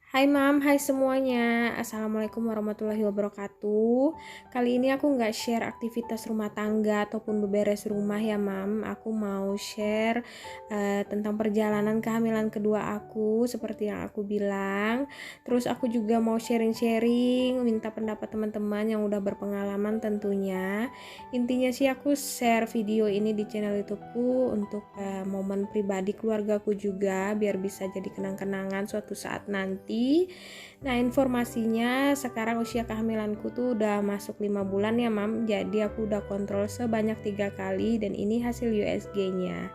Hai Mam, hai semuanya. Assalamualaikum warahmatullahi wabarakatuh. Kali ini aku nggak share aktivitas rumah tangga ataupun beberes rumah ya Mam. Aku mau share tentang perjalanan kehamilan kedua aku seperti yang aku bilang. Terus aku juga mau sharing-sharing, minta pendapat teman-teman yang udah berpengalaman tentunya. Intinya sih aku share video ini di channel YouTubeku untuk momen pribadi keluargaku juga biar bisa jadi kenang-kenangan suatu saat nanti. Nah, informasinya sekarang usia kehamilanku tuh udah masuk 5 bulan ya Mam. Jadi aku udah kontrol sebanyak 3 kali dan ini hasil USG-nya.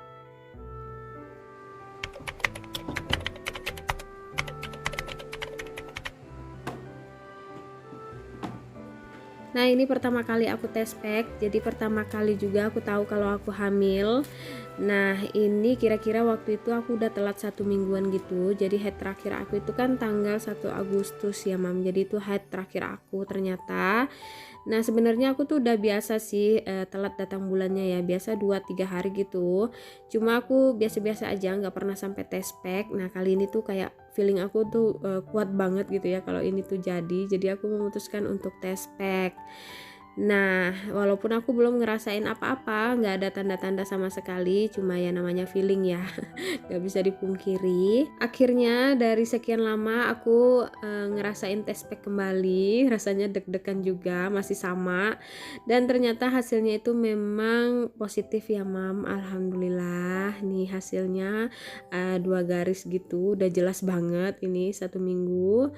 Nah, ini pertama kali aku tes pack. Jadi pertama kali juga aku tahu kalau aku hamil. Nah, ini kira-kira waktu itu aku udah telat 1 mingguan gitu. Jadi head terakhir aku itu kan tanggal 1 Agustus ya Mam. Jadi itu head terakhir aku ternyata. Nah, sebenarnya aku tuh udah biasa sih telat datang bulannya ya. Biasa 2-3 hari gitu. Cuma aku biasa-biasa aja, nggak pernah sampai tes pack. Nah, kali ini tuh kayak feeling aku tuh kuat banget gitu ya kalau ini tuh jadi. Jadi aku memutuskan untuk tes pack. Nah, walaupun aku belum ngerasain apa-apa, nggak ada tanda-tanda sama sekali, cuma ya namanya feeling ya, nggak bisa dipungkiri. Akhirnya dari sekian lama aku ngerasain tes pack kembali, rasanya deg-degan juga, masih sama. Dan ternyata hasilnya itu memang positif ya Mam, alhamdulillah. Nih hasilnya 2 garis gitu, udah jelas banget ini 1 minggu.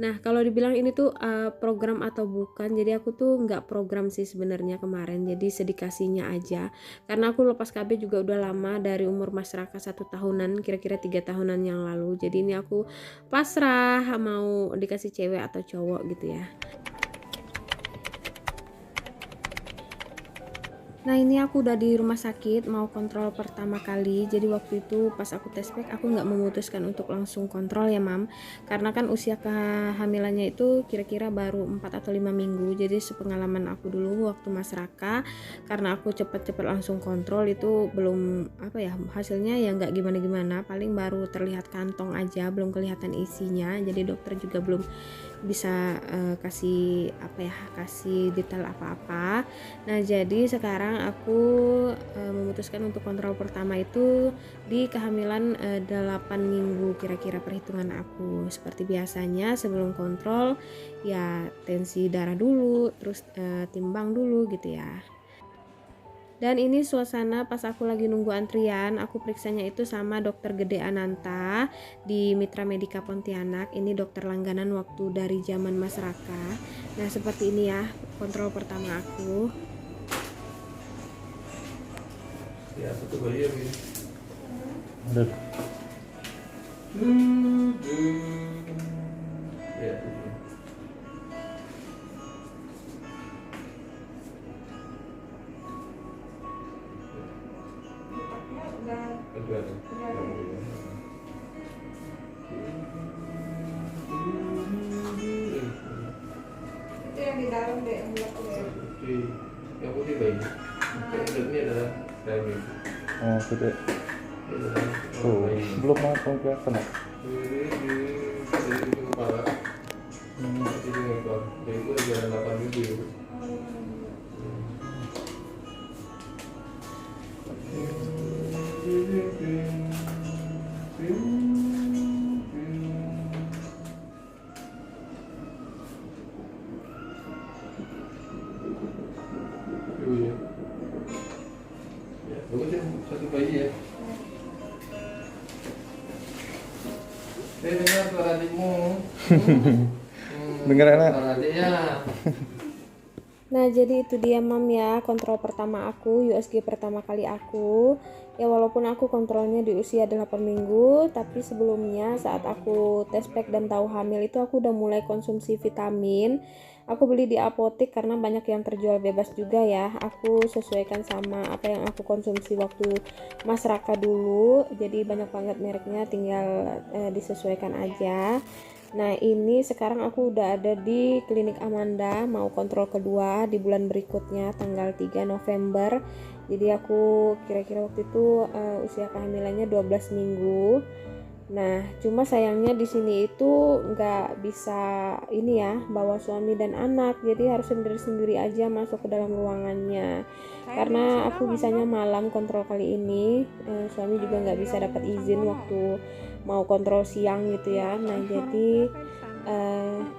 Nah, kalau dibilang ini tuh program atau bukan, jadi aku tuh nggak program sih sebenarnya kemarin, jadi sedikasinya aja. Karena aku lepas KB juga udah lama dari umur masyarakat 1 tahunan, kira-kira 3 tahunan yang lalu. Jadi ini aku pasrah mau dikasih cewek atau cowok gitu ya. Nah, ini aku udah di rumah sakit mau kontrol pertama kali. Jadi waktu itu pas aku tes pack aku nggak memutuskan untuk langsung kontrol ya Mam, karena kan usia kehamilannya itu kira-kira baru 4 atau 5 minggu. Jadi sepengalaman aku dulu waktu Mas Raka, karena aku cepet-cepet langsung kontrol itu belum apa ya, hasilnya ya nggak gimana-gimana, paling baru terlihat kantong aja, belum kelihatan isinya. Jadi dokter juga belum bisa kasih apa ya, kasih detail apa-apa. Nah, jadi sekarang aku memutuskan untuk kontrol pertama itu di kehamilan 8 minggu kira-kira perhitungan aku. Seperti biasanya sebelum kontrol ya tensi darah dulu, terus timbang dulu gitu ya. Dan ini suasana pas aku lagi nunggu antrian, aku periksanya itu sama dokter Gede Ananta di Mitra Medika Pontianak. Ini dokter langganan waktu dari zaman Mas Raka. Nah, seperti ini ya kontrol pertama aku. Ya, satu bayi ya, Bin. Udah. Ya, itu. Kedua tuh. Itu yang di dalam deh, yang Putih. Yang putih bayi. Ini adalah bayi. Oh, gede. Ini adalah Tuh, bayi. belum langsung kelihatan ya? Dari ujung kepala. Di ujung ekor. Jadi itu udah jalan 8 minggu ya. Ya. Ya, bagus ya, satu bayi ya. Dengar suara adikmu. Dengar enak. Suara adiknya. Nah, jadi itu dia Mam ya, kontrol pertama aku, USG pertama kali aku. Ya walaupun aku kontrolnya di usia 8 minggu, tapi sebelumnya saat aku tes pack dan tahu hamil itu aku udah mulai konsumsi vitamin. Aku beli di apotek karena banyak yang terjual bebas juga ya. Aku sesuaikan sama apa yang aku konsumsi waktu Mas Raka dulu. Jadi banyak banget mereknya, tinggal disesuaikan aja. Nah, ini sekarang aku udah ada di Klinik Amanda, mau kontrol kedua di bulan berikutnya tanggal 3 November. Jadi aku kira-kira waktu itu usia kehamilannya 12 minggu. Nah, cuma sayangnya di sini itu nggak bisa ini ya, bawa suami dan anak, jadi harus sendiri-sendiri aja masuk ke dalam ruangannya. Karena aku bisanya malam kontrol kali ini, suami juga nggak bisa dapat izin waktu mau kontrol siang gitu ya. Nah, jadi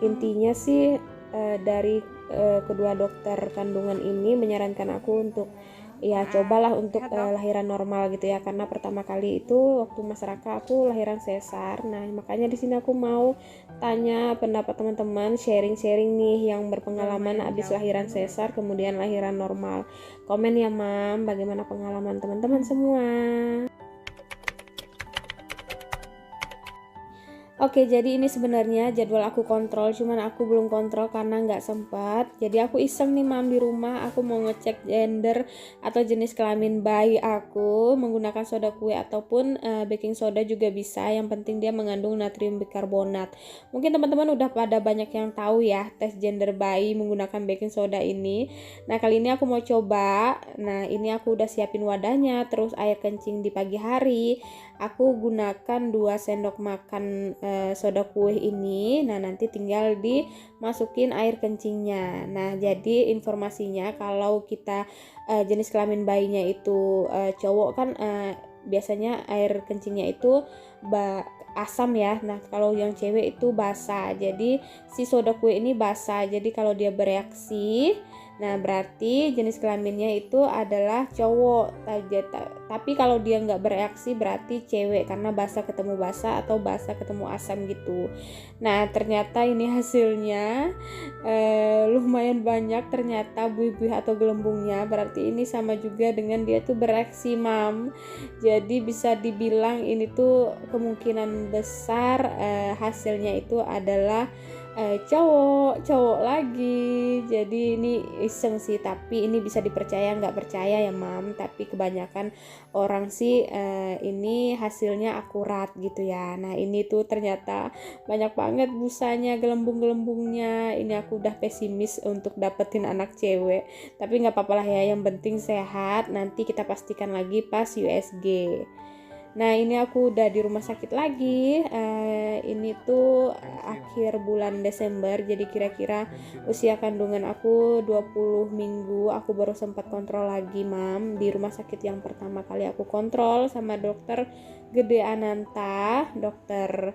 intinya sih dari kedua dokter kandungan ini menyarankan aku untuk ya cobalah untuk lahiran normal gitu ya, karena pertama kali itu waktu masyarakat aku lahiran sesar. Nah makanya di sini aku mau tanya pendapat teman-teman, sharing-sharing nih yang berpengalaman abis lahiran sesar kemudian lahiran normal. Komen ya mam, bagaimana pengalaman teman-teman semua. Oke, jadi ini sebenarnya jadwal aku kontrol, cuman aku belum kontrol karena nggak sempat. Jadi aku iseng nih mam di rumah, aku mau ngecek gender atau jenis kelamin bayi aku menggunakan soda kue ataupun baking soda juga bisa. Yang penting dia mengandung natrium bikarbonat. Mungkin teman-teman udah pada banyak yang tahu ya tes gender bayi menggunakan baking soda ini. Nah kali ini aku mau coba. Nah ini aku udah siapin wadahnya, terus air kencing di pagi hari. Aku gunakan 2 sendok makan soda kue ini. Nah nanti tinggal dimasukin air kencingnya. Nah jadi informasinya kalau kita jenis kelamin bayinya itu cowok kan biasanya air kencingnya itu asam ya. Nah kalau yang cewek itu basah, jadi si soda kue ini basah, jadi kalau dia bereaksi nah berarti jenis kelaminnya itu adalah cowok. Tapi kalau dia nggak bereaksi berarti cewek, karena basah ketemu basah atau basah ketemu asam gitu. Nah ternyata ini hasilnya lumayan banyak ternyata buih-buih atau gelembungnya, berarti ini sama juga dengan dia tuh bereaksi mam. Jadi bisa dibilang ini tuh kemungkinan besar hasilnya itu adalah cowok lagi. Jadi ini iseng sih, tapi ini bisa dipercaya nggak percaya ya mam, tapi kebanyakan orang sih ini hasilnya akurat gitu ya. Nah ini tuh ternyata banyak banget busanya, gelembung-gelembungnya. Ini aku udah pesimis untuk dapetin anak cewek, tapi nggak apa-apa lah ya, yang penting sehat. Nanti kita pastikan lagi pas USG. Nah ini aku udah di rumah sakit lagi. Ini tuh akhir bulan Desember, jadi kira-kira usia kandungan aku 20 minggu. Aku baru sempat kontrol lagi mam di rumah sakit yang pertama kali aku kontrol sama dokter Gede Ananta, dokter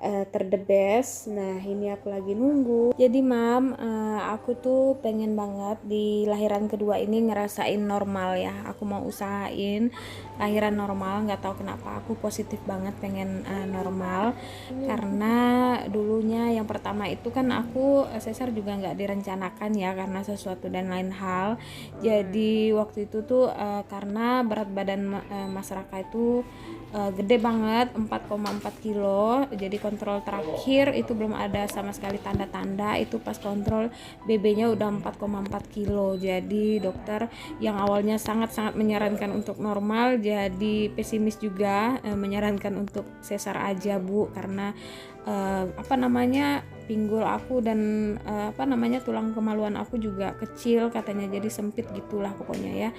terdebes. Nah ini aku lagi nunggu. Jadi mam aku tuh pengen banget di lahiran kedua ini ngerasain normal ya. Aku mau usahain lahiran normal, nggak tahu kenapa aku positif banget pengen normal. Karena dulunya yang pertama itu kan aku sesar juga nggak direncanakan ya, karena sesuatu dan lain hal. Jadi waktu itu tuh karena berat badan masyarakat itu gede banget, 4,4 kilo. Jadi kontrol terakhir itu belum ada sama sekali tanda-tanda, itu pas kontrol BB-nya udah 4,4 kilo. Jadi dokter yang awalnya sangat-sangat menyarankan untuk normal jadi pesimis juga, menyarankan untuk sesar aja bu, karena pinggul aku dan tulang kemaluan aku juga kecil katanya, jadi sempit gitulah pokoknya ya.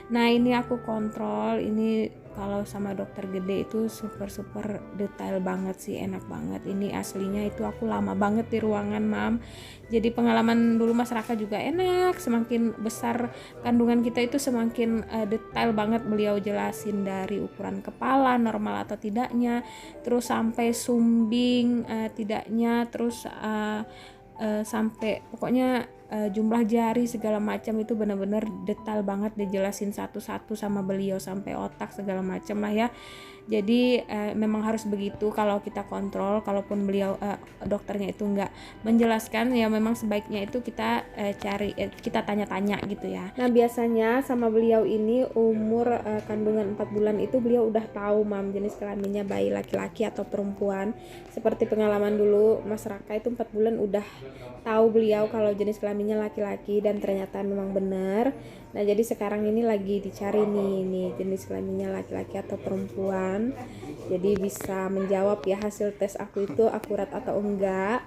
Nah ini aku kontrol, ini kalau sama dokter Gede itu super detail banget sih, enak banget. Ini aslinya itu aku lama banget di ruangan mam, jadi pengalaman dulu masyarakat juga enak. Semakin besar kandungan kita itu semakin detail banget beliau jelasin, dari ukuran kepala normal atau tidaknya, terus sampai sumbing tidaknya, terus sampai pokoknya jumlah jari segala macam itu benar-benar detail banget dijelasin satu-satu sama beliau, sampai otak segala macam lah ya. Jadi memang harus begitu kalau kita kontrol. Kalaupun beliau dokternya itu nggak menjelaskan ya, memang sebaiknya itu kita kita tanya-tanya gitu ya. Nah biasanya sama beliau ini umur kandungan 4 bulan itu beliau udah tahu mam jenis kelaminnya bayi laki-laki atau perempuan. Seperti pengalaman dulu Mas Raka itu 4 bulan udah tahu beliau kalau jenis kelaminnya laki-laki, dan ternyata memang benar. Nah jadi sekarang ini lagi dicari nih jenis kelaminnya laki-laki atau perempuan, jadi bisa menjawab ya hasil tes aku itu akurat atau enggak.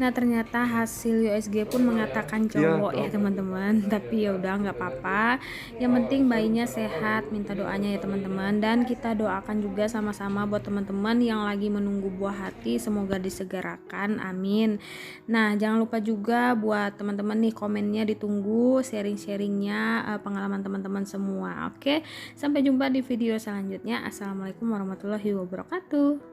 Nah ternyata hasil USG pun mengatakan cowok ya teman-teman, tapi ya udah nggak apa-apa, yang penting bayinya sehat, minta doanya ya teman-teman. Dan kita doakan juga sama-sama buat teman-teman yang lagi menunggu buah hati, semoga disegerakan, amin. Nah jangan lupa juga buat teman-teman nih, komennya ditunggu, sharing-sharingnya pengalaman teman-teman semua. Oke, sampai jumpa di video selanjutnya. Assalamualaikum warahmatullahi wabarakatuh.